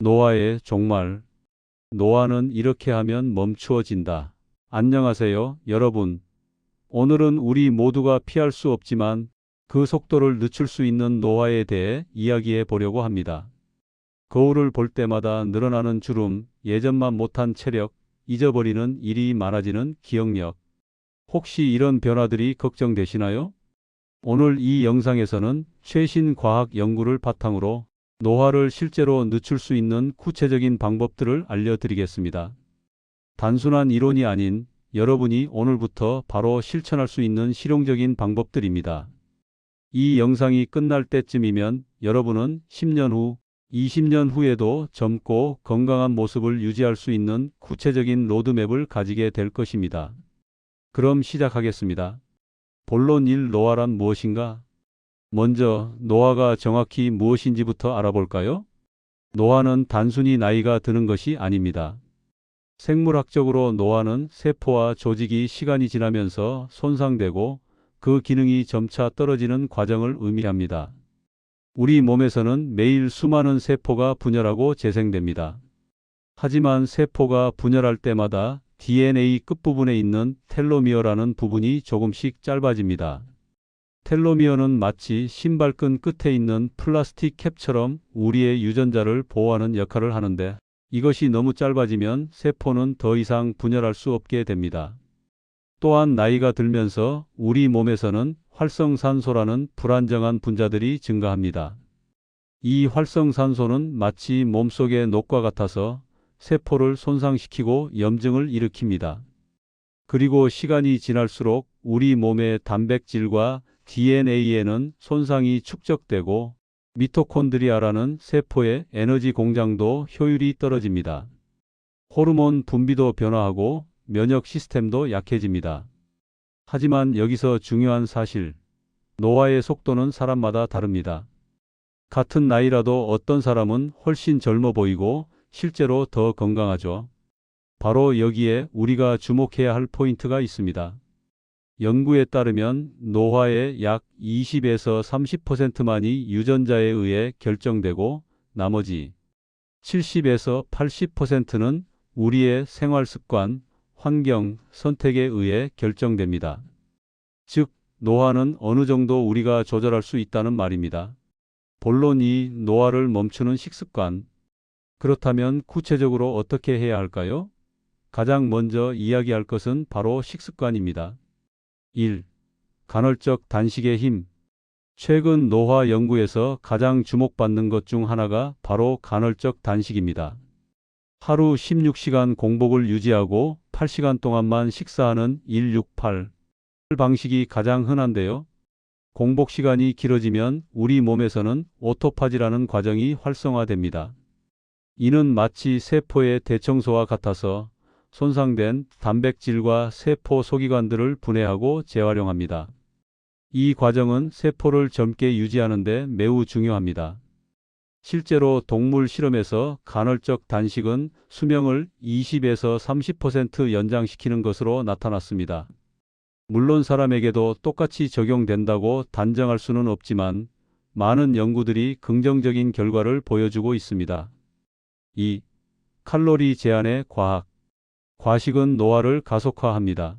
노화의 종말. 노화는 이렇게 하면 멈추어진다. 안녕하세요, 여러분. 오늘은 우리 모두가 피할 수 없지만 그 속도를 늦출 수 있는 노화에 대해 이야기해 보려고 합니다. 거울을 볼 때마다 늘어나는 주름, 예전만 못한 체력, 잊어버리는 일이 많아지는 기억력. 혹시 이런 변화들이 걱정되시나요? 오늘 이 영상에서는 최신 과학 연구를 바탕으로 노화를 실제로 늦출 수 있는 구체적인 방법들을 알려드리겠습니다. 단순한 이론이 아닌 여러분이 오늘부터 바로 실천할 수 있는 실용적인 방법들입니다. 이 영상이 끝날 때쯤이면 여러분은 10년 후, 20년 후에도 젊고 건강한 모습을 유지할 수 있는 구체적인 로드맵을 가지게 될 것입니다. 그럼 시작하겠습니다. 본론 1. 노화란 무엇인가? 먼저 노화가 정확히 무엇인지부터 알아볼까요? 노화는 단순히 나이가 드는 것이 아닙니다. 생물학적으로 노화는 세포와 조직이 시간이 지나면서 손상되고 그 기능이 점차 떨어지는 과정을 의미합니다. 우리 몸에서는 매일 수많은 세포가 분열하고 재생됩니다. 하지만 세포가 분열할 때마다 DNA 끝부분에 있는 텔로미어라는 부분이 조금씩 짧아집니다. 텔로미어는 마치 신발끈 끝에 있는 플라스틱 캡처럼 우리의 유전자를 보호하는 역할을 하는데, 이것이 너무 짧아지면 세포는 더 이상 분열할 수 없게 됩니다. 또한 나이가 들면서 우리 몸에서는 활성산소라는 불안정한 분자들이 증가합니다. 이 활성산소는 마치 몸속의 녹과 같아서 세포를 손상시키고 염증을 일으킵니다. 그리고 시간이 지날수록 우리 몸의 단백질과 DNA에는 손상이 축적되고 미토콘드리아라는 세포의 에너지 공장도 효율이 떨어집니다. 호르몬 분비도 변화하고 면역 시스템도 약해집니다. 하지만 여기서 중요한 사실, 노화의 속도는 사람마다 다릅니다. 같은 나이라도 어떤 사람은 훨씬 젊어 보이고 실제로 더 건강하죠. 바로 여기에 우리가 주목해야 할 포인트가 있습니다. 연구에 따르면 노화의 약 20에서 30%만이 유전자에 의해 결정되고 나머지 70에서 80%는 우리의 생활 습관, 환경, 선택에 의해 결정됩니다. 즉, 노화는 어느 정도 우리가 조절할 수 있다는 말입니다. 본론 2. 노화를 멈추는 식습관. 그렇다면 구체적으로 어떻게 해야 할까요? 가장 먼저 이야기할 것은 바로 식습관입니다. 1. 간헐적 단식의 힘. 최근 노화 연구에서 가장 주목받는 것 중 하나가 바로 간헐적 단식입니다. 하루 16시간 공복을 유지하고 8시간 동안만 식사하는 168 방식이 가장 흔한데요. 공복 시간이 길어지면 우리 몸에서는 오토파지라는 과정이 활성화됩니다. 이는 마치 세포의 대청소와 같아서 손상된 단백질과 세포 소기관들을 분해하고 재활용합니다. 이 과정은 세포를 젊게 유지하는 데 매우 중요합니다. 실제로 동물 실험에서 간헐적 단식은 수명을 20에서 30% 연장시키는 것으로 나타났습니다. 물론 사람에게도 똑같이 적용된다고 단정할 수는 없지만 많은 연구들이 긍정적인 결과를 보여주고 있습니다. 2. 칼로리 제한의 과학. 과식은 노화를 가속화합니다.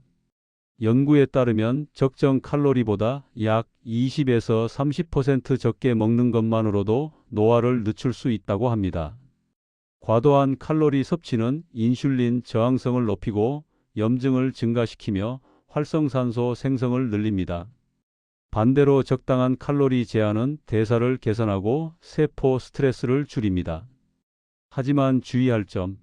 연구에 따르면 적정 칼로리보다 약 20에서 30% 적게 먹는 것만으로도 노화를 늦출 수 있다고 합니다. 과도한 칼로리 섭취는 인슐린 저항성을 높이고 염증을 증가시키며 활성산소 생성을 늘립니다. 반대로 적당한 칼로리 제한은 대사를 개선하고 세포 스트레스를 줄입니다. 하지만 주의할 점,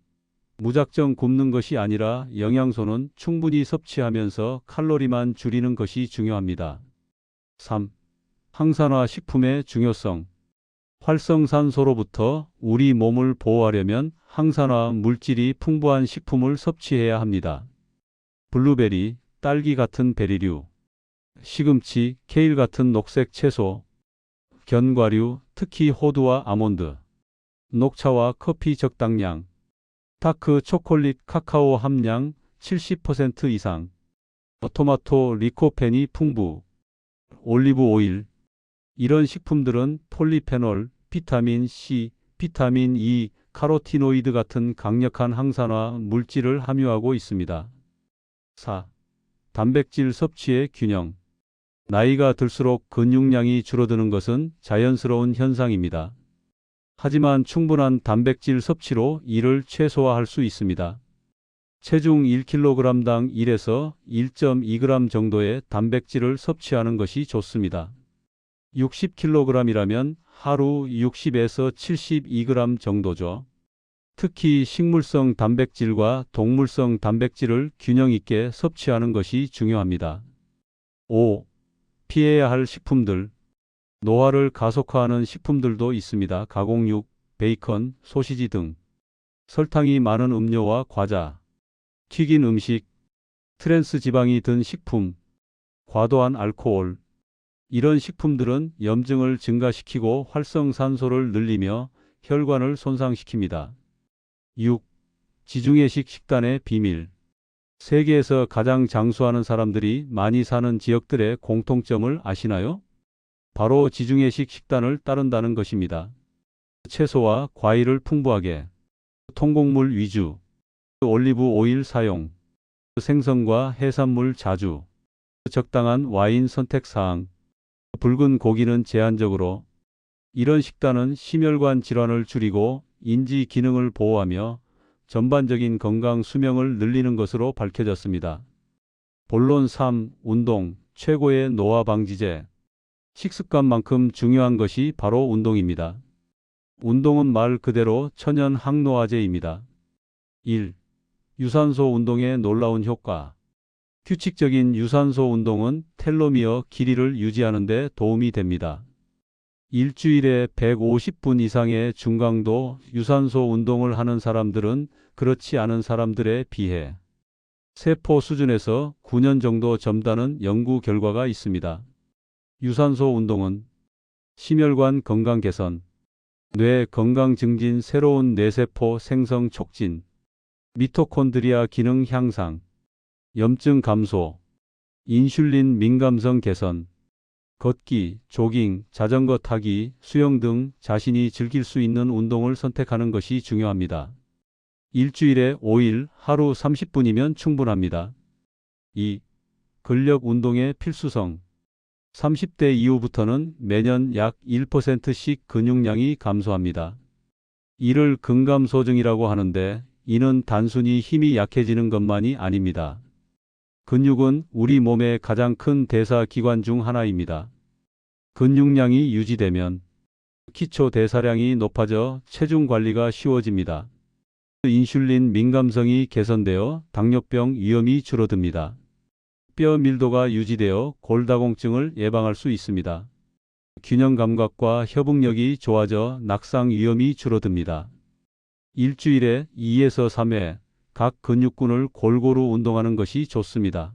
무작정 굶는 것이 아니라 영양소는 충분히 섭취하면서 칼로리만 줄이는 것이 중요합니다. 3. 항산화 식품의 중요성. 활성산소로부터 우리 몸을 보호하려면 항산화 물질이 풍부한 식품을 섭취해야 합니다. 블루베리, 딸기 같은 베리류, 시금치, 케일 같은 녹색 채소, 견과류, 특히 호두와 아몬드, 녹차와 커피 적당량, 다크 초콜릿 카카오 함량 70% 이상, 토마토 리코펜이 풍부, 올리브 오일. 이런 식품들은 폴리페놀, 비타민 C, 비타민 E, 카로티노이드 같은 강력한 항산화 물질을 함유하고 있습니다. 4. 단백질 섭취의 균형. 나이가 들수록 근육량이 줄어드는 것은 자연스러운 현상입니다. 하지만 충분한 단백질 섭취로 이를 최소화할 수 있습니다. 체중 1kg당 1에서 1.2g 정도의 단백질을 섭취하는 것이 좋습니다. 60kg이라면 하루 60에서 72g 정도죠. 특히 식물성 단백질과 동물성 단백질을 균형 있게 섭취하는 것이 중요합니다. 5. 피해야 할 식품들. 노화를 가속화하는 식품들도 있습니다. 가공육, 베이컨, 소시지 등. 설탕이 많은 음료와 과자, 튀긴 음식, 트랜스 지방이 든 식품, 과도한 알코올. 이런 식품들은 염증을 증가시키고 활성산소를 늘리며 혈관을 손상시킵니다. 6. 지중해식 식단의 비밀. 세계에서 가장 장수하는 사람들이 많이 사는 지역들의 공통점을 아시나요? 바로 지중해식 식단을 따른다는 것입니다. 채소와 과일을 풍부하게, 통곡물 위주, 올리브 오일 사용, 생선과 해산물 자주, 적당한 와인 선택 사항, 붉은 고기는 제한적으로. 이런 식단은 심혈관 질환을 줄이고 인지 기능을 보호하며 전반적인 건강 수명을 늘리는 것으로 밝혀졌습니다. 본론 3. 운동, 최고의 노화 방지제. 식습관만큼 중요한 것이 바로 운동입니다. 운동은 말 그대로 천연 항노화제입니다. 1. 유산소 운동의 놀라운 효과. 규칙적인 유산소 운동은 텔로미어 길이를 유지하는 데 도움이 됩니다. 일주일에 150분 이상의 중강도 유산소 운동을 하는 사람들은 그렇지 않은 사람들에 비해 세포 수준에서 9년 정도 젊다는 연구 결과가 있습니다. 유산소 운동은 심혈관 건강 개선, 뇌 건강 증진, 새로운 뇌세포 생성 촉진, 미토콘드리아 기능 향상, 염증 감소, 인슐린 민감성 개선, 걷기, 조깅, 자전거 타기, 수영 등 자신이 즐길 수 있는 운동을 선택하는 것이 중요합니다. 일주일에 5일, 하루 30분이면 충분합니다. 2. 근력 운동의 필수성. 30대 이후부터는 매년 약 1%씩 근육량이 감소합니다. 이를 근감소증이라고 하는데 이는 단순히 힘이 약해지는 것만이 아닙니다. 근육은 우리 몸의 가장 큰 대사 기관 중 하나입니다. 근육량이 유지되면 기초 대사량이 높아져 체중 관리가 쉬워집니다. 인슐린 민감성이 개선되어 당뇨병 위험이 줄어듭니다. 뼈 밀도가 유지되어 골다공증을 예방할 수 있습니다. 균형 감각과 협응력이 좋아져 낙상 위험이 줄어듭니다. 일주일에 2에서 3회 각 근육군을 골고루 운동하는 것이 좋습니다.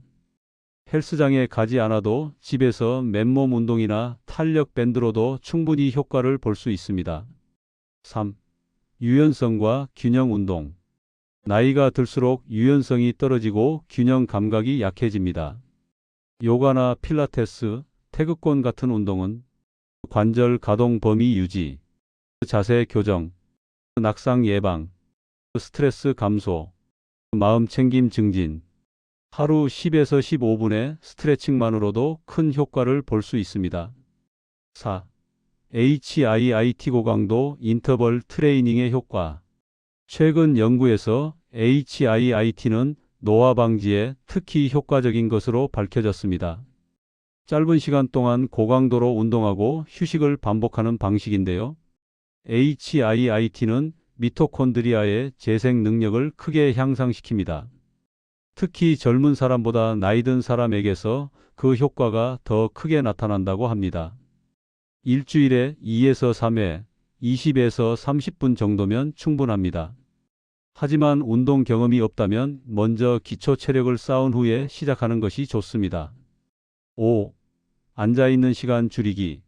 헬스장에 가지 않아도 집에서 맨몸 운동이나 탄력 밴드로도 충분히 효과를 볼 수 있습니다. 3. 유연성과 균형 운동. 나이가 들수록 유연성이 떨어지고 균형 감각이 약해집니다. 요가나 필라테스, 태극권 같은 운동은 관절 가동 범위 유지, 자세 교정, 낙상 예방, 스트레스 감소, 마음 챙김 증진, 하루 10에서 15분의 스트레칭만으로도 큰 효과를 볼 수 있습니다. 4. HIIT 고강도 인터벌 트레이닝의 효과. 최근 연구에서 HIIT는 노화 방지에 특히 효과적인 것으로 밝혀졌습니다. 짧은 시간 동안 고강도로 운동하고 휴식을 반복하는 방식인데요. HIIT는 미토콘드리아의 재생 능력을 크게 향상시킵니다. 특히 젊은 사람보다 나이 든 사람에게서 그 효과가 더 크게 나타난다고 합니다. 일주일에 2에서 3회, 20에서 30분 정도면 충분합니다. 하지만 운동 경험이 없다면 먼저 기초 체력을 쌓은 후에 시작하는 것이 좋습니다. 5. 앉아있는 시간 줄이기.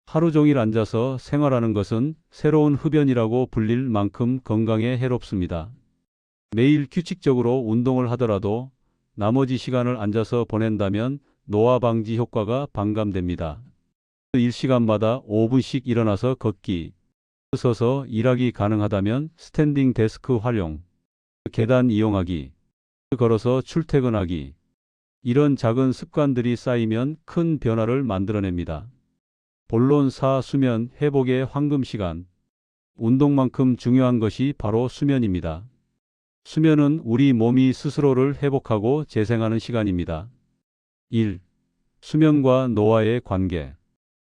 하루 종일 앉아서 생활하는 것은 새로운 흡연이라고 불릴 만큼 건강에 해롭습니다. 매일 규칙적으로 운동을 하더라도 나머지 시간을 앉아서 보낸다면 노화 방지 효과가 반감됩니다. 1시간마다 5분씩 일어나서 걷기, 서서 일하기 가능하다면 스탠딩 데스크 활용, 계단 이용하기, 걸어서 출퇴근하기. 이런 작은 습관들이 쌓이면 큰 변화를 만들어냅니다. 본론 4. 수면 회복의 황금 시간. 운동만큼 중요한 것이 바로 수면입니다. 수면은 우리 몸이 스스로를 회복하고 재생하는 시간입니다. 1. 수면과 노화의 관계.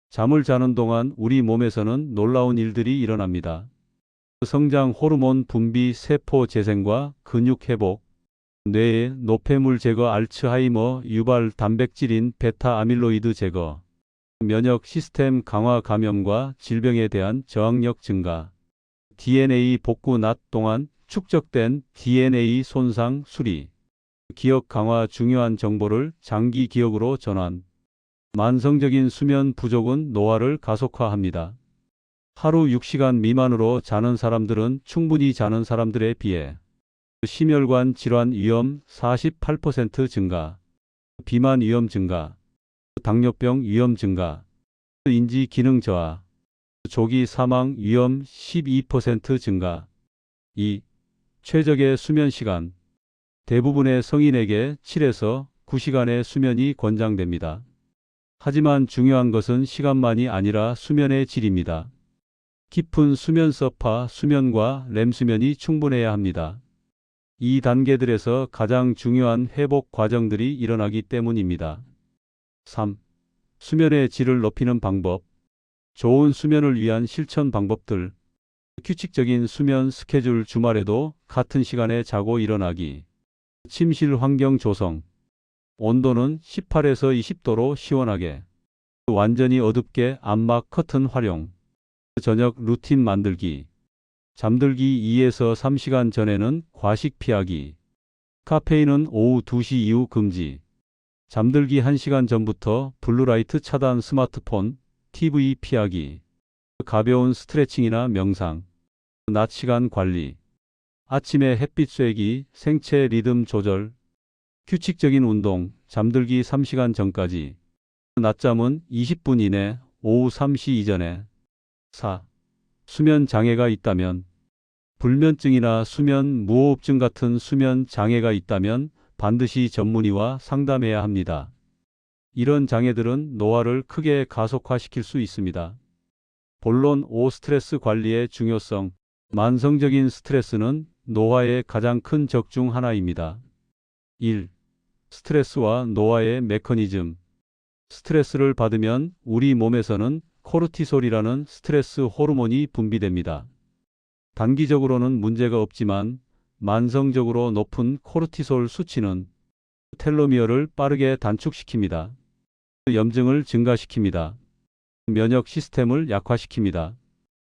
잠을 자는 동안 우리 몸에서는 놀라운 일들이 일어납니다. 성장 호르몬 분비, 세포 재생과 근육 회복, 뇌의 노폐물 제거, 알츠하이머 유발 단백질인 베타 아밀로이드 제거, 면역 시스템 강화, 감염과 질병에 대한 저항력 증가, DNA 복구, 낮 동안 축적된 DNA 손상 수리, 기억 강화, 중요한 정보를 장기 기억으로 전환. 만성적인 수면 부족은 노화를 가속화합니다. 하루 6시간 미만으로 자는 사람들은 충분히 자는 사람들에 비해 심혈관 질환 위험 48% 증가, 비만 위험 증가, 당뇨병 위험 증가, 인지 기능 저하, 조기 사망 위험 12% 증가. 2. 최적의 수면 시간. 대부분의 성인에게 7에서 9시간의 수면이 권장됩니다. 하지만 중요한 것은 시간만이 아니라 수면의 질입니다. 깊은 수면 서파 수면과 렘 수면이 충분해야 합니다. 이 단계들에서 가장 중요한 회복 과정들이 일어나기 때문입니다. 3. 수면의 질을 높이는 방법. 좋은 수면을 위한 실천 방법들. 규칙적인 수면 스케줄, 주말에도 같은 시간에 자고 일어나기. 침실 환경 조성. 온도는 18에서 20도로 시원하게. 완전히 어둡게 암막 커튼 활용. 저녁 루틴 만들기. 잠들기 2에서 3시간 전에는 과식 피하기. 카페인은 오후 2시 이후 금지. 잠들기 1시간 전부터 블루라이트 차단, 스마트폰, TV 피하기. 가벼운 스트레칭이나 명상. 낮 시간 관리. 아침에 햇빛 쐬기, 생체 리듬 조절. 규칙적인 운동, 잠들기 3시간 전까지. 낮잠은 20분 이내, 오후 3시 이전에. 4. 수면 장애가 있다면. 불면증이나 수면 무호흡증 같은 수면 장애가 있다면 반드시 전문의와 상담해야 합니다. 이런 장애들은 노화를 크게 가속화시킬 수 있습니다. 본론 5. 스트레스 관리의 중요성. 만성적인 스트레스는 노화의 가장 큰 적 중 하나입니다. 1. 스트레스와 노화의 메커니즘. 스트레스를 받으면 우리 몸에서는 코르티솔이라는 스트레스 호르몬이 분비됩니다. 단기적으로는 문제가 없지만 만성적으로 높은 코르티솔 수치는 텔로미어를 빠르게 단축시킵니다. 염증을 증가시킵니다. 면역 시스템을 약화시킵니다.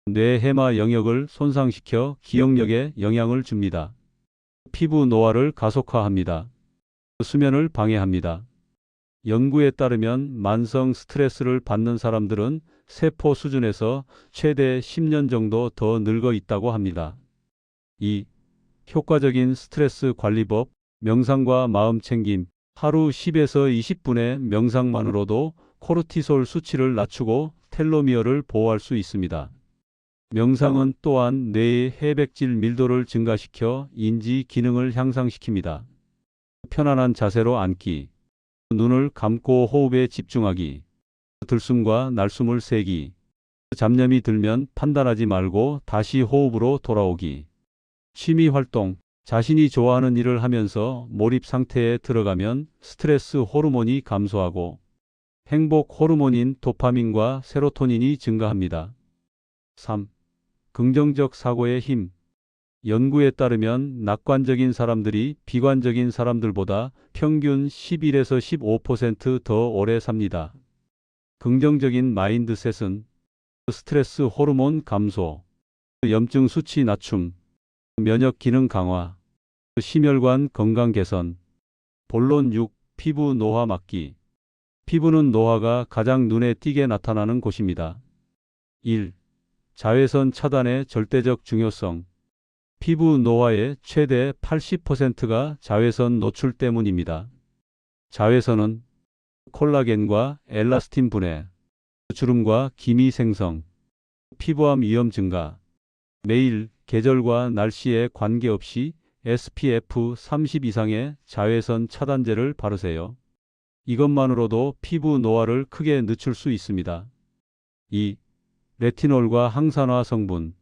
뇌 해마 영역을 손상시켜 기억력에 영향을 줍니다. 피부 노화를 가속화합니다. 수면을 방해합니다. 연구에 따르면 만성 스트레스를 받는 사람들은 세포 수준에서 최대 10년 정도 더 늙어 있다고 합니다. 2. 효과적인 스트레스 관리법. 명상과 마음 챙김. 하루 10에서 20분의 명상만으로도 코르티솔 수치를 낮추고 텔로미어를 보호할 수 있습니다. 명상은 또한 뇌의 해백질 밀도를 증가시켜 인지 기능을 향상시킵니다. 편안한 자세로 앉기. 눈을 감고 호흡에 집중하기. 들숨과 날숨을 세기. 잡념이 들면 판단하지 말고 다시 호흡으로 돌아오기. 취미 활동. 자신이 좋아하는 일을 하면서 몰입 상태에 들어가면 스트레스 호르몬이 감소하고 행복 호르몬인 도파민과 세로토닌이 증가합니다. 3. 긍정적 사고의 힘. 연구에 따르면 낙관적인 사람들이 비관적인 사람들보다 평균 11에서 15% 더 오래 삽니다. 긍정적인 마인드셋은 스트레스 호르몬 감소, 염증 수치 낮춤, 면역 기능 강화, 심혈관 건강 개선. 본론 6. 피부 노화 막기. 피부는 노화가 가장 눈에 띄게 나타나는 곳입니다. 1. 자외선 차단의 절대적 중요성. 피부 노화의 최대 80%가 자외선 노출 때문입니다. 자외선은 콜라겐과 엘라스틴 분해, 주름과 기미 생성, 피부암 위험 증가. 매일 계절과 날씨에 관계없이 SPF 30 이상의 자외선 차단제를 바르세요. 이것만으로도 피부 노화를 크게 늦출 수 있습니다. 2. 레티놀과 항산화 성분.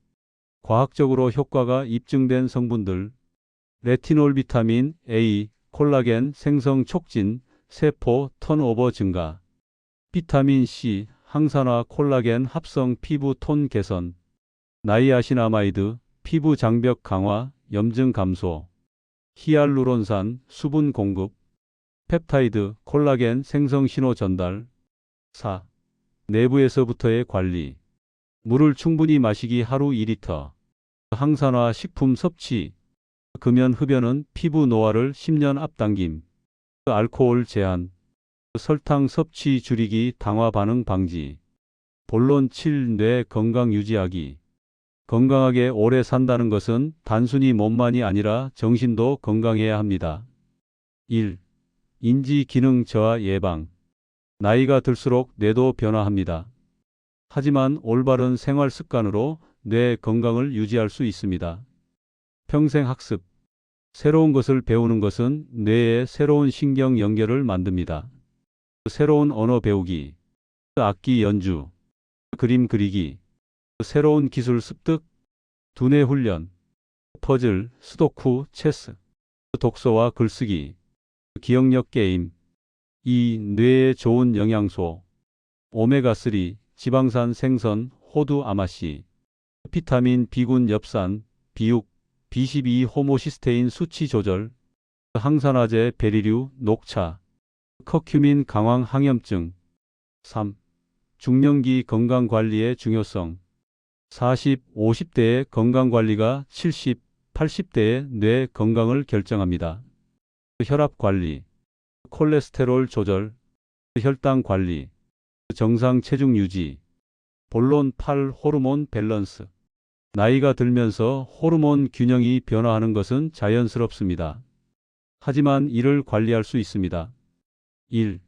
과학적으로 효과가 입증된 성분들. 레티놀 비타민 A, 콜라겐 생성 촉진, 세포 턴오버 증가. 비타민 C, 항산화 콜라겐 합성 피부 톤 개선. 나이아신아마이드, 피부 장벽 강화, 염증 감소. 히알루론산, 수분 공급. 펩타이드, 콜라겐 생성 신호 전달. 4. 내부에서부터의 관리. 물을 충분히 마시기 하루 2리터. 항산화 식품 섭취. 금연 흡연은 피부 노화를 10년 앞당김. 알코올 제한. 설탕 섭취 줄이기 당화 반응 방지. 본론 7. 뇌 건강 유지하기. 건강하게 오래 산다는 것은 단순히 몸만이 아니라 정신도 건강해야 합니다. 1. 인지 기능 저하 예방. 나이가 들수록 뇌도 변화합니다. 하지만 올바른 생활 습관으로 뇌 건강을 유지할 수 있습니다. 평생 학습. 새로운 것을 배우는 것은 뇌에 새로운 신경 연결을 만듭니다. 새로운 언어 배우기, 악기 연주, 그림 그리기, 새로운 기술 습득, 두뇌 훈련, 퍼즐, 수도쿠, 체스, 독서와 글쓰기, 기억력 게임. 이 뇌에 좋은 영양소, 오메가3, 지방산 생선, 호두 아마씨, 비타민, 비군, 엽산, 비육, B12 호모시스테인 수치 조절, 항산화제, 베리류, 녹차, 커큐민 강황 항염증. 3. 중년기 건강관리의 중요성. 40, 50대의 건강관리가 70, 80대의 뇌 건강을 결정합니다. 혈압관리, 콜레스테롤 조절, 혈당 관리, 정상 체중 유지. 본론 8. 호르몬 밸런스. 나이가 들면서 호르몬 균형이 변화하는 것은 자연스럽습니다. 하지만 이를 관리할 수 있습니다. 1.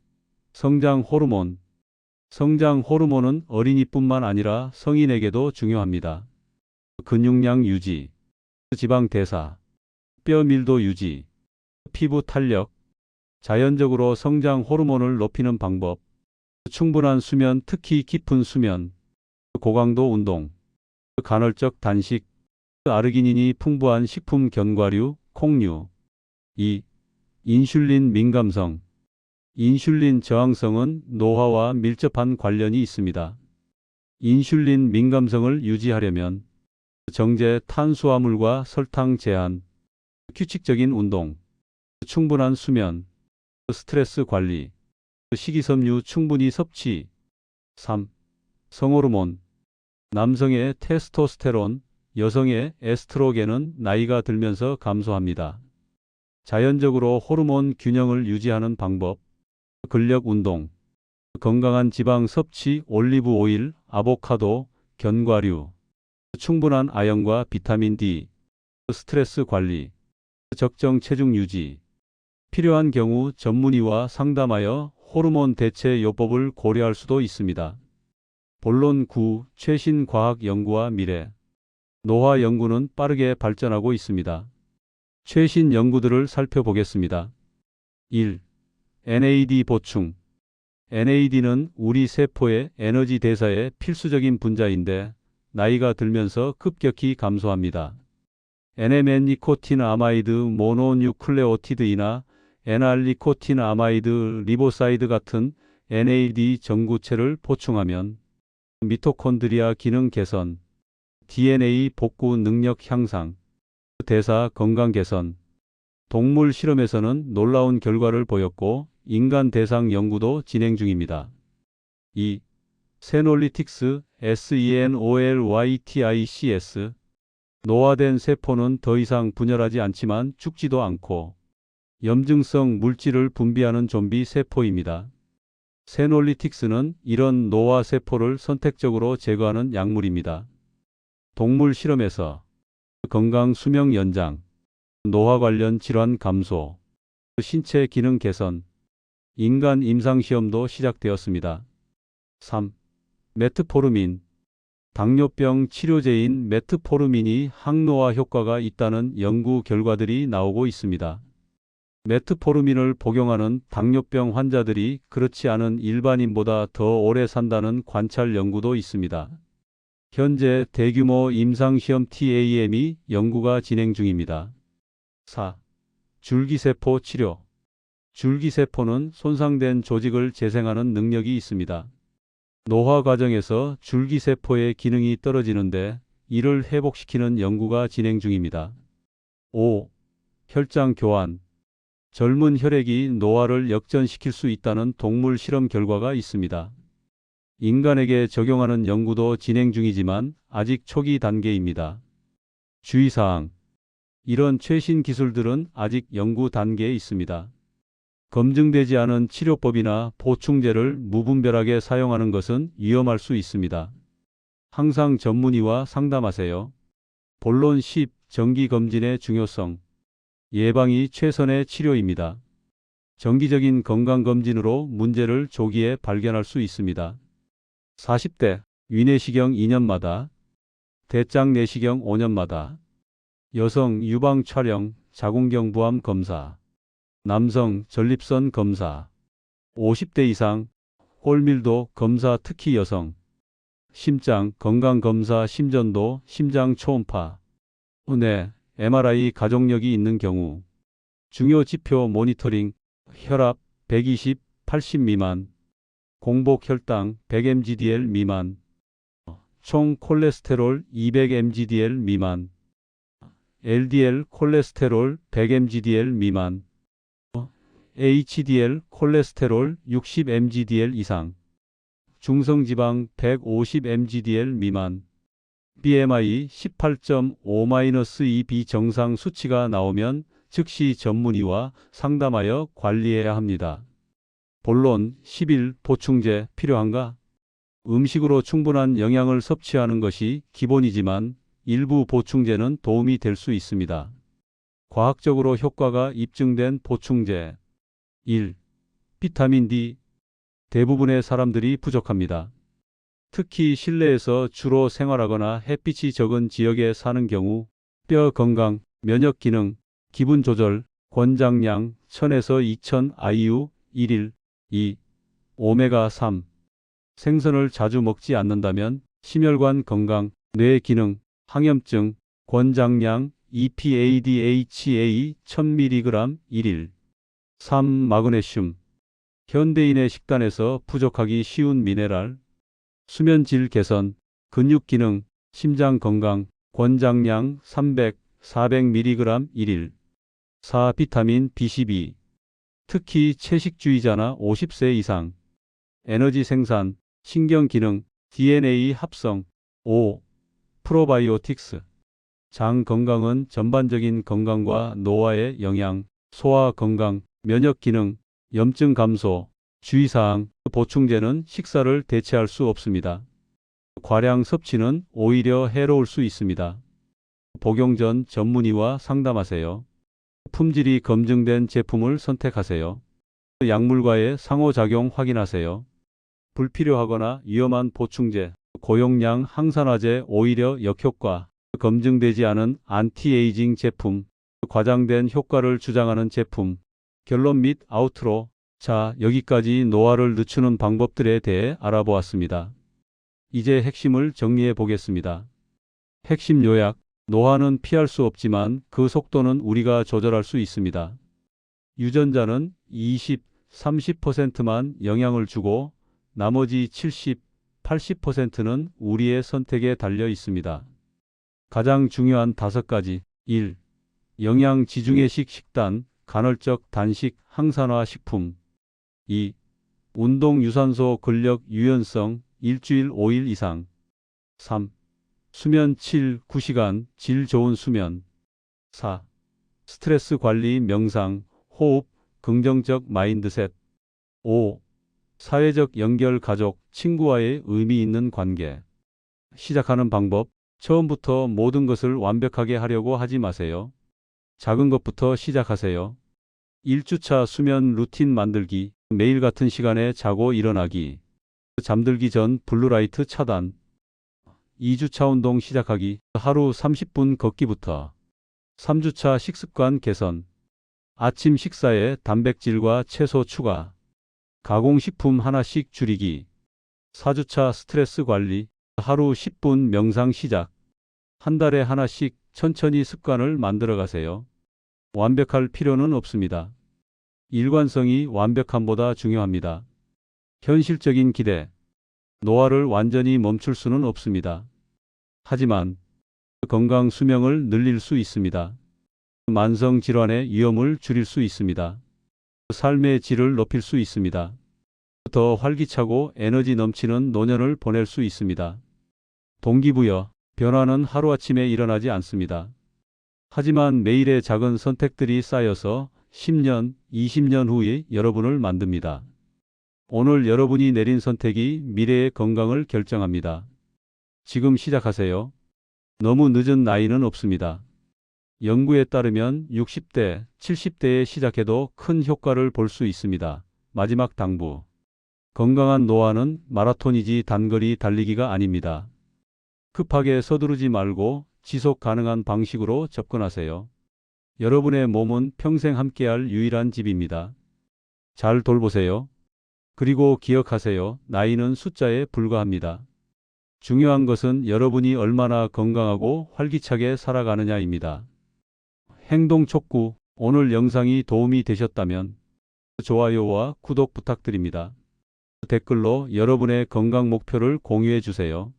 성장 호르몬. 성장 호르몬은 어린이뿐만 아니라 성인에게도 중요합니다. 근육량 유지, 지방 대사, 뼈 밀도 유지, 피부 탄력. 자연적으로 성장 호르몬을 높이는 방법. 충분한 수면, 특히 깊은 수면, 고강도 운동, 간헐적 단식, 아르기닌이 풍부한 식품 견과류, 콩류. 2. 인슐린 민감성. 인슐린 저항성은 노화와 밀접한 관련이 있습니다. 인슐린 민감성을 유지하려면 정제, 탄수화물과 설탕 제한, 규칙적인 운동, 충분한 수면, 스트레스 관리, 식이섬유 충분히 섭취. 3. 성호르몬. 남성의 테스토스테론, 여성의 에스트로겐은 나이가 들면서 감소합니다. 자연적으로 호르몬 균형을 유지하는 방법. 근력 운동, 건강한 지방 섭취, 올리브 오일, 아보카도, 견과류, 충분한 아연과 비타민 D, 스트레스 관리, 적정 체중 유지. 필요한 경우 전문의와 상담하여 호르몬 대체 요법을 고려할 수도 있습니다. 본론 9. 최신 과학 연구와 미래. 노화 연구는 빠르게 발전하고 있습니다. 최신 연구들을 살펴보겠습니다. 1. NAD 보충. NAD는 우리 세포의 에너지 대사에 필수적인 분자인데 나이가 들면서 급격히 감소합니다. NMN 니코틴 아마이드 모노뉴클레오티드이나 N알니코틴 아마이드 리보사이드 같은 NAD 전구체를 보충하면 미토콘드리아 기능 개선, DNA 복구 능력 향상, 대사 건강 개선. 동물 실험에서는 놀라운 결과를 보였고 인간 대상 연구도 진행 중입니다. 2. 세놀리틱스 SENOLYTICS. 노화된 세포는 더 이상 분열하지 않지만 죽지도 않고 염증성 물질을 분비하는 좀비 세포입니다. 세놀리틱스는 이런 노화 세포를 선택적으로 제거하는 약물입니다. 동물 실험에서 건강 수명 연장, 노화 관련 질환 감소, 신체 기능 개선, 인간 임상시험도 시작되었습니다. 3. 메트포르민. 당뇨병 치료제인 메트포르민이 항노화 효과가 있다는 연구 결과들이 나오고 있습니다. 메트포르민을 복용하는 당뇨병 환자들이 그렇지 않은 일반인보다 더 오래 산다는 관찰 연구도 있습니다. 현재 대규모 임상시험 TAM이 연구가 진행 중입니다. 4. 줄기세포 치료. 줄기세포는 손상된 조직을 재생하는 능력이 있습니다. 노화 과정에서 줄기세포의 기능이 떨어지는데 이를 회복시키는 연구가 진행 중입니다. 5. 혈장 교환. 젊은 혈액이 노화를 역전시킬 수 있다는 동물 실험 결과가 있습니다. 인간에게 적용하는 연구도 진행 중이지만 아직 초기 단계입니다. 주의사항. 이런 최신 기술들은 아직 연구 단계에 있습니다. 검증되지 않은 치료법이나 보충제를 무분별하게 사용하는 것은 위험할 수 있습니다. 항상 전문의와 상담하세요. 본론 10. 정기검진의 중요성. 예방이 최선의 치료입니다. 정기적인 건강검진으로 문제를 조기에 발견할 수 있습니다. 40대 위내시경 2년마다, 대장 내시경 5년마다, 여성 유방 촬영, 자궁경 부암 검사, 남성 전립선 검사, 50대 이상 홀밀도 검사 특히 여성, 심장 건강검사 심전도 심장 초음파, 뇌 MRI 가족력이 있는 경우, 중요 지표 모니터링, 혈압 120, 80 미만, 공복 혈당 100mgdl 미만, 총 콜레스테롤 200mgdl 미만, LDL 콜레스테롤 100mgdl 미만, HDL 콜레스테롤 60mgdl 이상, 중성지방 150mgdl 미만, BMI 18.5-2 비정상 수치가 나오면 즉시 전문의와 상담하여 관리해야 합니다. 본론 11. 보충제 필요한가? 음식으로 충분한 영양을 섭취하는 것이 기본이지만 일부 보충제는 도움이 될 수 있습니다. 과학적으로 효과가 입증된 보충제. 1. 비타민 D. 대부분의 사람들이 부족합니다. 특히 실내에서 주로 생활하거나 햇빛이 적은 지역에 사는 경우 뼈 건강, 면역 기능, 기분 조절, 권장량 1000에서 2000 IU 1일. 2. 오메가3. 생선을 자주 먹지 않는다면 심혈관 건강, 뇌 기능, 항염증, 권장량 EPA/DHA 1000mg 1일. 3. 마그네슘. 현대인의 식단에서 부족하기 쉬운 미네랄, 수면 질 개선, 근육 기능, 심장 건강, 권장량 300, 400mg 1일. 4. 비타민 B12. 특히 채식주의자나 50세 이상. 에너지 생산, 신경 기능, DNA 합성. 5. 프로바이오틱스. 장 건강은 전반적인 건강과 노화의 영향, 소화 건강, 면역 기능, 염증 감소. 주의사항, 보충제는 식사를 대체할 수 없습니다. 과량 섭취는 오히려 해로울 수 있습니다. 복용 전 전문의와 상담하세요. 품질이 검증된 제품을 선택하세요. 약물과의 상호작용 확인하세요. 불필요하거나 위험한 보충제, 고용량 항산화제 오히려 역효과, 검증되지 않은 안티에이징 제품, 과장된 효과를 주장하는 제품. 결론 및 아우트로. 자, 여기까지 노화를 늦추는 방법들에 대해 알아보았습니다. 이제 핵심을 정리해 보겠습니다. 핵심 요약. 노화는 피할 수 없지만 그 속도는 우리가 조절할 수 있습니다. 유전자는 20, 30%만 영향을 주고 나머지 70, 80%는 우리의 선택에 달려 있습니다. 가장 중요한 5가지. 1. 영양 지중해식 식단, 간헐적 단식, 항산화 식품. 2. 운동 유산소 근력 유연성, 일주일 5일 이상. 3. 수면 7, 9시간, 질 좋은 수면. 4. 스트레스 관리 명상, 호흡, 긍정적 마인드셋. 5. 사회적 연결 가족, 친구와의 의미 있는 관계. 시작하는 방법. 처음부터 모든 것을 완벽하게 하려고 하지 마세요. 작은 것부터 시작하세요. 1주차 수면 루틴 만들기. 매일 같은 시간에 자고 일어나기. 잠들기 전 블루라이트 차단. 2주차 운동 시작하기. 하루 30분 걷기부터. 3주차 식습관 개선. 아침 식사에 단백질과 채소 추가. 가공식품 하나씩 줄이기. 4주차 스트레스 관리. 하루 10분 명상 시작. 한 달에 하나씩 천천히 습관을 만들어 가세요. 완벽할 필요는 없습니다. 일관성이 완벽함보다 중요합니다. 현실적인 기대. 노화를 완전히 멈출 수는 없습니다. 하지만 건강 수명을 늘릴 수 있습니다. 만성 질환의 위험을 줄일 수 있습니다. 삶의 질을 높일 수 있습니다. 더 활기차고 에너지 넘치는 노년을 보낼 수 있습니다. 동기부여. 변화는 하루아침에 일어나지 않습니다. 하지만 매일의 작은 선택들이 쌓여서 10년, 20년 후의 여러분을 만듭니다. 오늘 여러분이 내린 선택이 미래의 건강을 결정합니다. 지금 시작하세요. 너무 늦은 나이는 없습니다. 연구에 따르면 60대, 70대에 시작해도 큰 효과를 볼 수 있습니다. 마지막 당부. 건강한 노화는 마라톤이지 단거리 달리기가 아닙니다. 급하게 서두르지 말고 지속 가능한 방식으로 접근하세요. 여러분의 몸은 평생 함께할 유일한 집입니다. 잘 돌보세요. 그리고 기억하세요. 나이는 숫자에 불과합니다. 중요한 것은 여러분이 얼마나 건강하고 활기차게 살아가느냐입니다. 행동 촉구. 오늘 영상이 도움이 되셨다면 좋아요와 구독 부탁드립니다. 댓글로 여러분의 건강 목표를 공유해 주세요.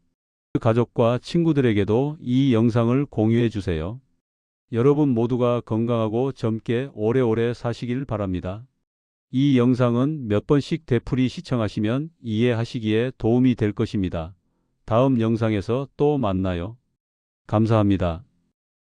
가족과 친구들에게도 이 영상을 공유해 주세요. 여러분 모두가 건강하고 젊게 오래오래 사시길 바랍니다. 이 영상은 몇 번씩 되풀이 시청하시면 이해하시기에 도움이 될 것입니다. 다음 영상에서 또 만나요. 감사합니다.